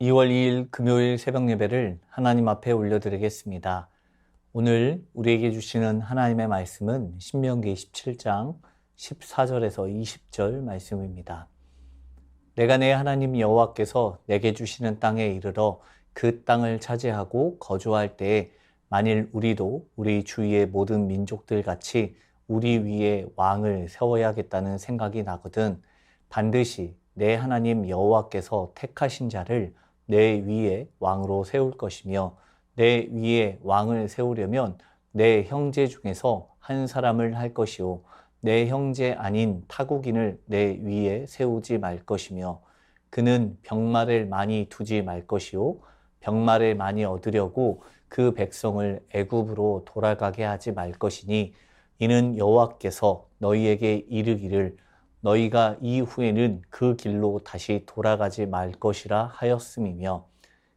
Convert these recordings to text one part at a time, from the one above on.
2월 2일 금요일 새벽 예배를 하나님 앞에 올려드리겠습니다. 오늘 우리에게 주시는 하나님의 말씀은 신명기 17장 14절에서 20절 말씀입니다. 내가 내 하나님 여호와께서 내게 주시는 땅에 이르러 그 땅을 차지하고 거주할 때에 만일 우리도 우리 주위의 모든 민족들 같이 우리 위에 왕을 세워야겠다는 생각이 나거든 반드시 내 하나님 여호와께서 택하신 자를 내 위에 왕으로 세울 것이며 내 위에 왕을 세우려면 내 형제 중에서 한 사람을 할 것이요 내 형제 아닌 타국인을 내 위에 세우지 말 것이며 그는 병마를 많이 두지 말 것이요 병마를 많이 얻으려고 그 백성을 애굽으로 돌아가게 하지 말 것이니 이는 여호와께서 너희에게 이르기를 너희가 이후에는 그 길로 다시 돌아가지 말 것이라 하였음이며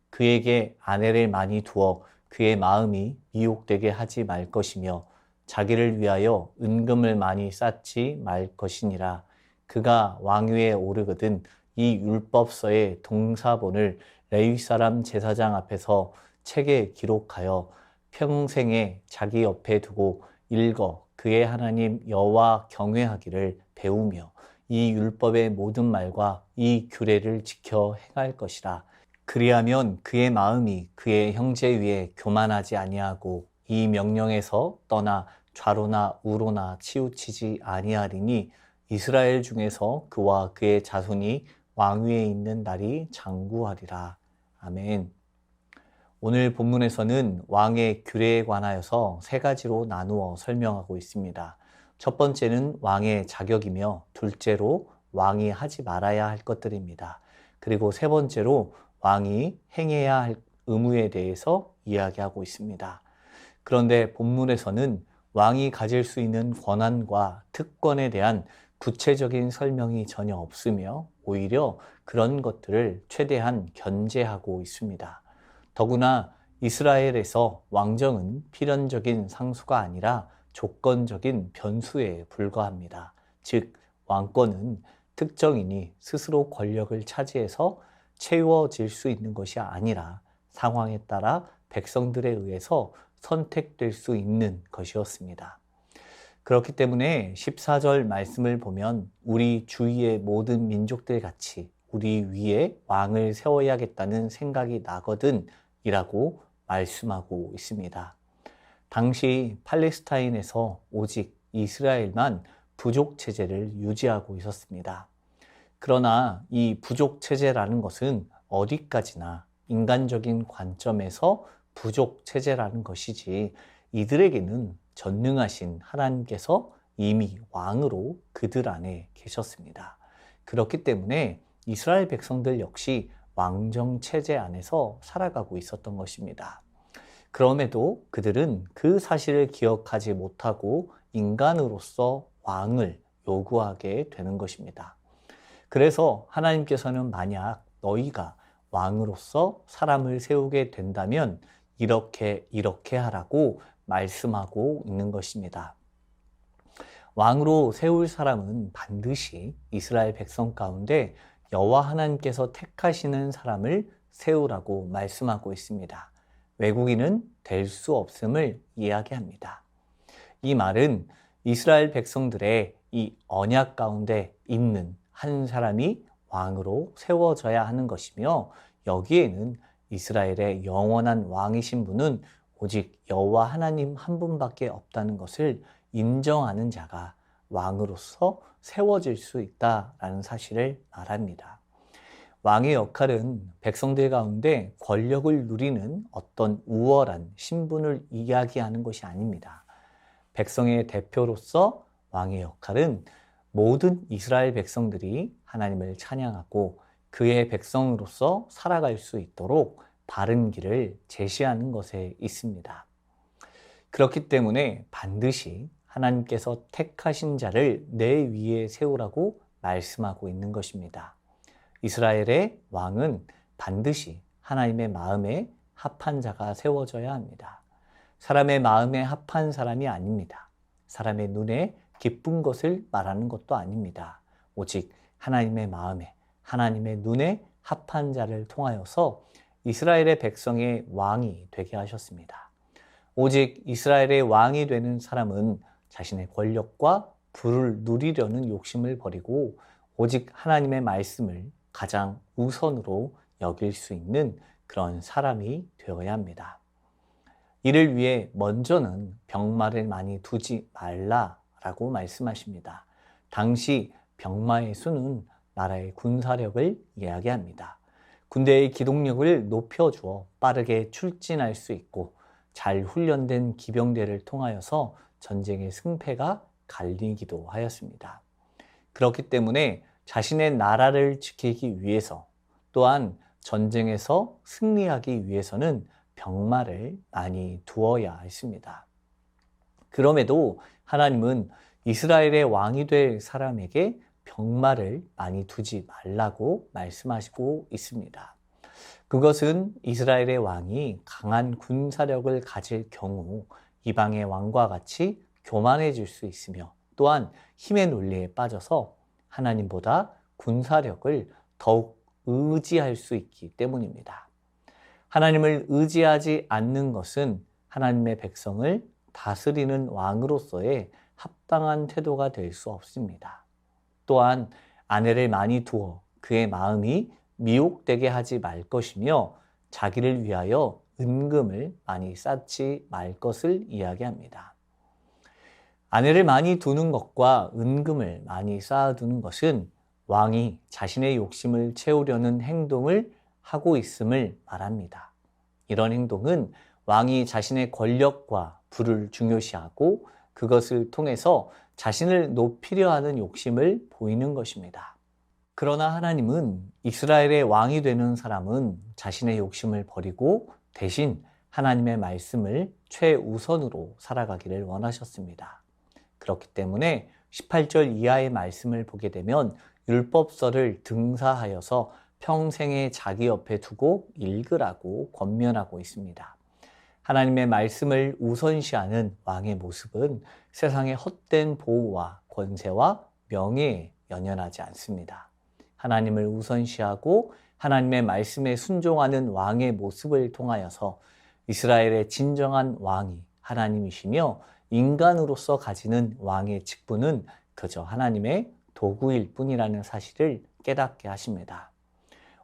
그에게 아내를 많이 두어 그의 마음이 미혹되게 하지 말 것이며 자기를 위하여 은금을 많이 쌓지 말 것이니라. 그가 왕위에 오르거든 이 율법서의 동사본을 레위 사람 제사장 앞에서 책에 기록하여 평생에 자기 옆에 두고 읽어 그의 하나님 여호와 경외하기를 배우며 이 율법의 모든 말과 이 규례를 지켜 행할 것이라. 그리하면 그의 마음이 그의 형제 위에 교만하지 아니하고 이 명령에서 떠나 좌로나 우로나 치우치지 아니하리니 이스라엘 중에서 그와 그의 자손이 왕위에 있는 날이 장구하리라. 아멘. 오늘 본문에서는 왕의 규례에 관하여서 세 가지로 나누어 설명하고 있습니다. 첫 번째는 왕의 자격이며 둘째로 왕이 하지 말아야 할 것들입니다. 그리고 세 번째로 왕이 행해야 할 의무에 대해서 이야기하고 있습니다. 그런데 본문에서는 왕이 가질 수 있는 권한과 특권에 대한 구체적인 설명이 전혀 없으며 오히려 그런 것들을 최대한 견제하고 있습니다. 더구나 이스라엘에서 왕정은 필연적인 상수가 아니라 조건적인 변수에 불과합니다. 즉, 왕권은 특정인이 스스로 권력을 차지해서 채워질 수 있는 것이 아니라 상황에 따라 백성들에 의해서 선택될 수 있는 것이었습니다. 그렇기 때문에 14절 말씀을 보면 우리 주위의 모든 민족들 같이 우리 위에 왕을 세워야겠다는 생각이 나거든 이라고 말씀하고 있습니다. 당시 팔레스타인에서 오직 이스라엘만 부족 체제를 유지하고 있었습니다. 그러나 이 부족 체제라는 것은 어디까지나 인간적인 관점에서 부족 체제라는 것이지 이들에게는 전능하신 하나님께서 이미 왕으로 그들 안에 계셨습니다. 그렇기 때문에 이스라엘 백성들 역시 왕정 체제 안에서 살아가고 있었던 것입니다. 그럼에도 그들은 그 사실을 기억하지 못하고 인간으로서 왕을 요구하게 되는 것입니다. 그래서 하나님께서는 만약 너희가 왕으로서 사람을 세우게 된다면 이렇게 하라고 말씀하고 있는 것입니다. 왕으로 세울 사람은 반드시 이스라엘 백성 가운데 여호와 하나님께서 택하시는 사람을 세우라고 말씀하고 있습니다. 외국인은 될 수 없음을 이야기합니다. 이 말은 이스라엘 백성들의 이 언약 가운데 있는 한 사람이 왕으로 세워져야 하는 것이며 여기에는 이스라엘의 영원한 왕이신 분은 오직 여호와 하나님 한 분밖에 없다는 것을 인정하는 자가 왕으로서 세워질 수 있다라는 사실을 말합니다. 왕의 역할은 백성들 가운데 권력을 누리는 어떤 우월한 신분을 이야기하는 것이 아닙니다. 백성의 대표로서 왕의 역할은 모든 이스라엘 백성들이 하나님을 찬양하고 그의 백성으로서 살아갈 수 있도록 바른 길을 제시하는 것에 있습니다. 그렇기 때문에 반드시 하나님께서 택하신 자를 내 위에 세우라고 말씀하고 있는 것입니다. 이스라엘의 왕은 반드시 하나님의 마음에 합한 자가 세워져야 합니다. 사람의 마음에 합한 사람이 아닙니다. 사람의 눈에 기쁜 것을 말하는 것도 아닙니다. 오직 하나님의 마음에, 하나님의 눈에 합한 자를 통하여서 이스라엘의 백성의 왕이 되게 하셨습니다. 오직 이스라엘의 왕이 되는 사람은 자신의 권력과 부를 누리려는 욕심을 버리고 오직 하나님의 말씀을 가장 우선으로 여길 수 있는 그런 사람이 되어야 합니다. 이를 위해 먼저는 병마를 많이 두지 말라라고 말씀하십니다. 당시 병마의 수는 나라의 군사력을 이야기합니다. 군대의 기동력을 높여주어 빠르게 출진할 수 있고 잘 훈련된 기병대를 통하여서 전쟁의 승패가 갈리기도 하였습니다. 그렇기 때문에 자신의 나라를 지키기 위해서 또한 전쟁에서 승리하기 위해서는 병마를 많이 두어야 했습니다. 그럼에도 하나님은 이스라엘의 왕이 될 사람에게 병마를 많이 두지 말라고 말씀하시고 있습니다. 그것은 이스라엘의 왕이 강한 군사력을 가질 경우 이방의 왕과 같이 교만해질 수 있으며 또한 힘의 논리에 빠져서 하나님보다 군사력을 더욱 의지할 수 있기 때문입니다. 하나님을 의지하지 않는 것은 하나님의 백성을 다스리는 왕으로서의 합당한 태도가 될 수 없습니다. 또한 아내를 많이 두어 그의 마음이 미혹되게 하지 말 것이며 자기를 위하여 은금을 많이 쌓지 말 것을 이야기합니다. 아내를 많이 두는 것과 은금을 많이 쌓아두는 것은 왕이 자신의 욕심을 채우려는 행동을 하고 있음을 말합니다. 이런 행동은 왕이 자신의 권력과 부를 중요시하고 그것을 통해서 자신을 높이려 하는 욕심을 보이는 것입니다. 그러나 하나님은 이스라엘의 왕이 되는 사람은 자신의 욕심을 버리고 대신 하나님의 말씀을 최우선으로 살아가기를 원하셨습니다. 그렇기 때문에 18절 이하의 말씀을 보게 되면 율법서를 등사하여서 평생에 자기 옆에 두고 읽으라고 권면하고 있습니다. 하나님의 말씀을 우선시하는 왕의 모습은 세상의 헛된 보호와 권세와 명예에 연연하지 않습니다. 하나님을 우선시하고 하나님의 말씀에 순종하는 왕의 모습을 통하여서 이스라엘의 진정한 왕이 하나님이시며 인간으로서 가지는 왕의 직분은 그저 하나님의 도구일 뿐이라는 사실을 깨닫게 하십니다.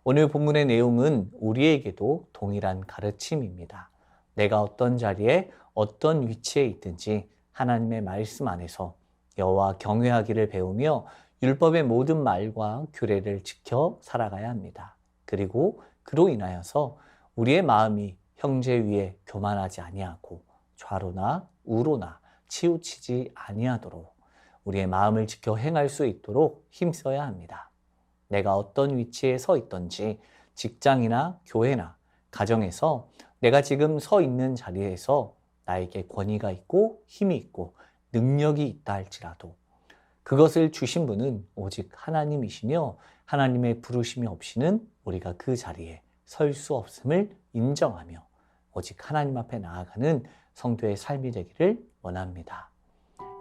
오늘 본문의 내용은 우리에게도 동일한 가르침입니다. 내가 어떤 자리에 어떤 위치에 있든지 하나님의 말씀 안에서 여호와 경외하기를 배우며 율법의 모든 말과 규례를 지켜 살아가야 합니다. 그리고 그로 인하여서 우리의 마음이 형제 위에 교만하지 아니하고 좌로나 우로나 치우치지 아니하도록 우리의 마음을 지켜 행할 수 있도록 힘써야 합니다. 내가 어떤 위치에 서 있든지 직장이나 교회나 가정에서 내가 지금 서 있는 자리에서 나에게 권위가 있고 힘이 있고 능력이 있다 할지라도 그것을 주신 분은 오직 하나님이시며 하나님의 부르심이 없이는 우리가 그 자리에 설 수 없음을 인정하며 오직 하나님 앞에 나아가는 성도의 삶이 되기를 원합니다.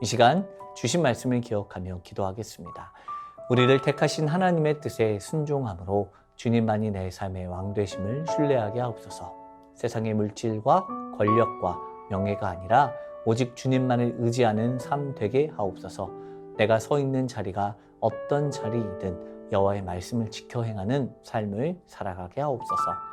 이 시간 주신 말씀을 기억하며 기도하겠습니다. 우리를 택하신 하나님의 뜻에 순종함으로 주님만이 내 삶의 왕 되심을 신뢰하게 하옵소서. 세상의 물질과 권력과 명예가 아니라 오직 주님만을 의지하는 삶 되게 하옵소서. 내가 서 있는 자리가 어떤 자리이든 여호와의 말씀을 지켜 행하는 삶을 살아가게 하옵소서.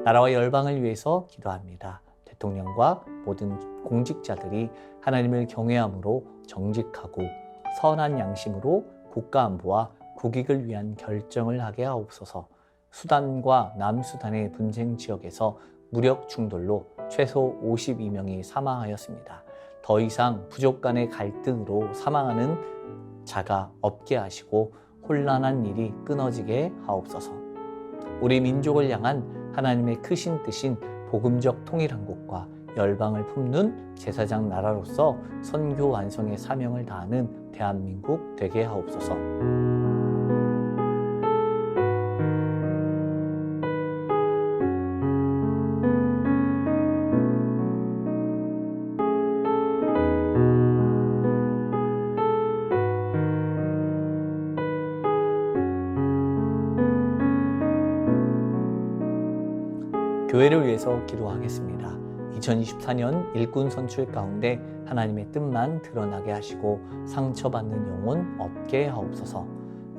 나라와 열방을 위해서 기도합니다. 대통령과 모든 공직자들이 하나님을 경외함으로 정직하고 선한 양심으로 국가 안보와 국익을 위한 결정을 하게 하옵소서. 수단과 남수단의 분쟁 지역에서 무력 충돌로 최소 52명이 사망하였습니다. 더 이상 부족 간의 갈등으로 사망하는 자가 없게 하시고 혼란한 일이 끊어지게 하옵소서. 우리 민족을 향한 하나님의 크신 뜻인 복음적 통일한국과 열방을 품는 제사장 나라로서 선교 완성의 사명을 다하는 대한민국 되게 하옵소서. 교회를 위해서 기도하겠습니다. 2024년 일꾼 선출 가운데 하나님의 뜻만 드러나게 하시고 상처받는 영혼 없게 하옵소서.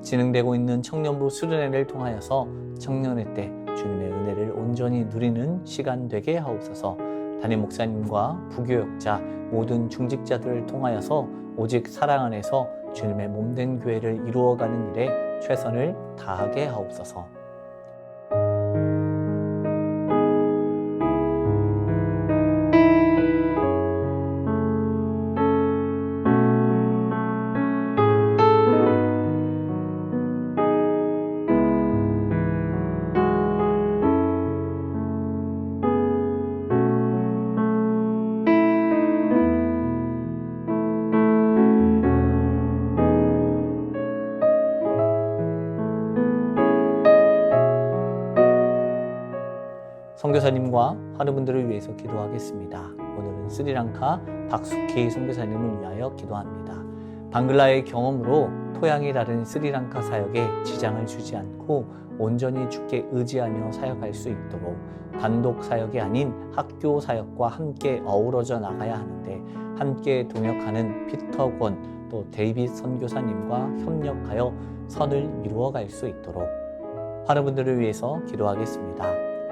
진행되고 있는 청년부 수련회를 통하여서 청년회 때 주님의 은혜를 온전히 누리는 시간 되게 하옵소서. 담임 목사님과 부교역자 모든 중직자들을 통하여서 오직 사랑 안에서 주님의 몸된 교회를 이루어가는 일에 최선을 다하게 하옵소서. 선교사님과 환우분들을 위해서 기도하겠습니다. 오늘은 스리랑카 박수키 선교사님을 위하여 기도합니다. 방글라의 경험으로 토양이 다른 스리랑카 사역에 지장을 주지 않고 온전히 주께 의지하며 사역할 수 있도록 단독 사역이 아닌 학교 사역과 함께 어우러져 나가야 하는데 함께 동역하는 피터 권 또 데이빗 선교사님과 협력하여 선을 이루어갈 수 있도록 환우분들을 위해서 기도하겠습니다.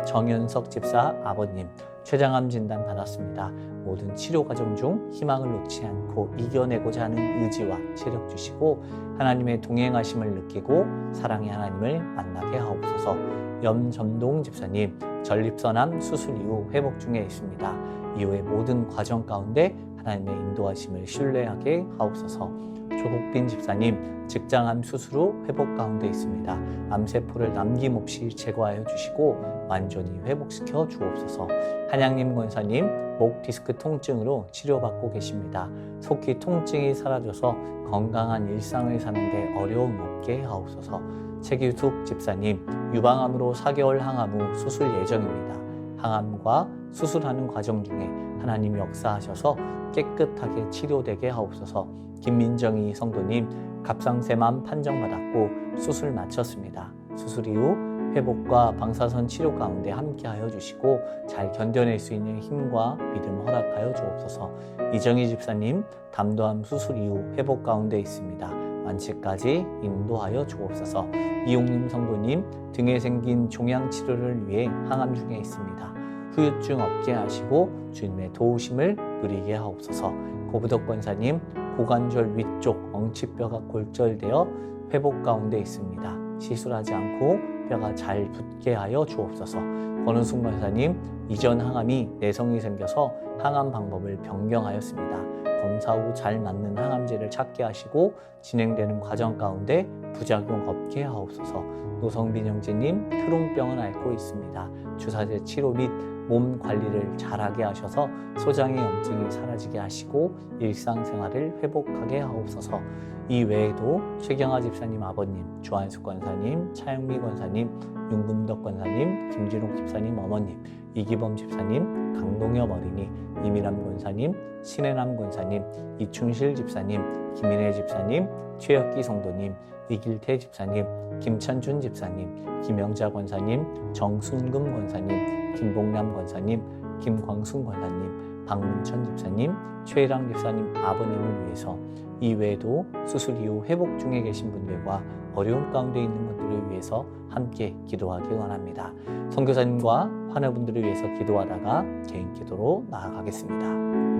정현석 집사 아버님 췌장암 진단 받았습니다. 모든 치료 과정 중 희망을 놓지 않고 이겨내고자 하는 의지와 체력 주시고 하나님의 동행하심을 느끼고 사랑의 하나님을 만나게 하옵소서. 염전동 집사님 전립선암 수술 이후 회복 중에 있습니다. 이후의 모든 과정 가운데 하나님의 인도하심을 신뢰하게 하옵소서. 조국빈 집사님 직장암 수술 후 회복 가운데 있습니다. 암세포를 남김없이 제거하여 주시고 완전히 회복시켜 주옵소서. 한양님 권사님 목 디스크 통증으로 치료받고 계십니다. 속히 통증이 사라져서 건강한 일상을 사는데 어려움 없게 하옵소서. 최규숙 집사님 유방암으로 4개월 항암 후 수술 예정입니다. 항암과 수술하는 과정 중에 하나님 역사하셔서 깨끗하게 치료되게 하옵소서. 김민정희 성도님 갑상샘암 판정받았고 수술 마쳤습니다. 수술 이후 회복과 방사선 치료 가운데 함께하여 주시고 잘 견뎌낼 수 있는 힘과 믿음 허락하여 주옵소서. 이정희 집사님 담도암 수술 이후 회복 가운데 있습니다. 완치까지 인도하여 주옵소서. 이용림 성도님 등에 생긴 종양 치료를 위해 항암 중에 있습니다. 후유증 없게 하시고 주님의 도우심을 누리게 하옵소서. 고부덕 권사님 고관절 위쪽 엉치뼈가 골절되어 회복 가운데 있습니다. 시술하지 않고 뼈가 잘 붙게 하여 주옵소서. 권은숙 권사님 이전 항암이 내성이 생겨서 항암 방법을 변경하였습니다. 검사 후 잘 맞는 항암제를 찾게 하시고 진행되는 과정 가운데 부작용 없게 하옵소서. 노성빈 형제님 크론병을 앓고 있습니다. 주사제 치료 및 몸 관리를 잘하게 하셔서 소장의 염증이 사라지게 하시고 일상생활을 회복하게 하옵소서. 이 외에도 최경아 집사님 아버님, 주한숙 권사님, 차영미 권사님, 윤금덕 권사님, 김진옥 집사님 어머님, 이기범 집사님, 강동엽 어린이, 이미람 권사님, 신혜남 권사님, 이춘실 집사님, 김인혜 집사님, 최혁기 성도님, 이길태 집사님, 김찬준 집사님, 김영자 권사님, 정순금 권사님, 김봉남 권사님, 김광순 권사님, 박문천 집사님, 최일랑 집사님 아버님을 위해서 이 외에도 수술 이후 회복 중에 계신 분들과 어려움 가운데 있는 분들을 위해서 함께 기도하기 원합니다. 선교사님과 환우분들을 위해서 기도하다가 개인 기도로 나아가겠습니다.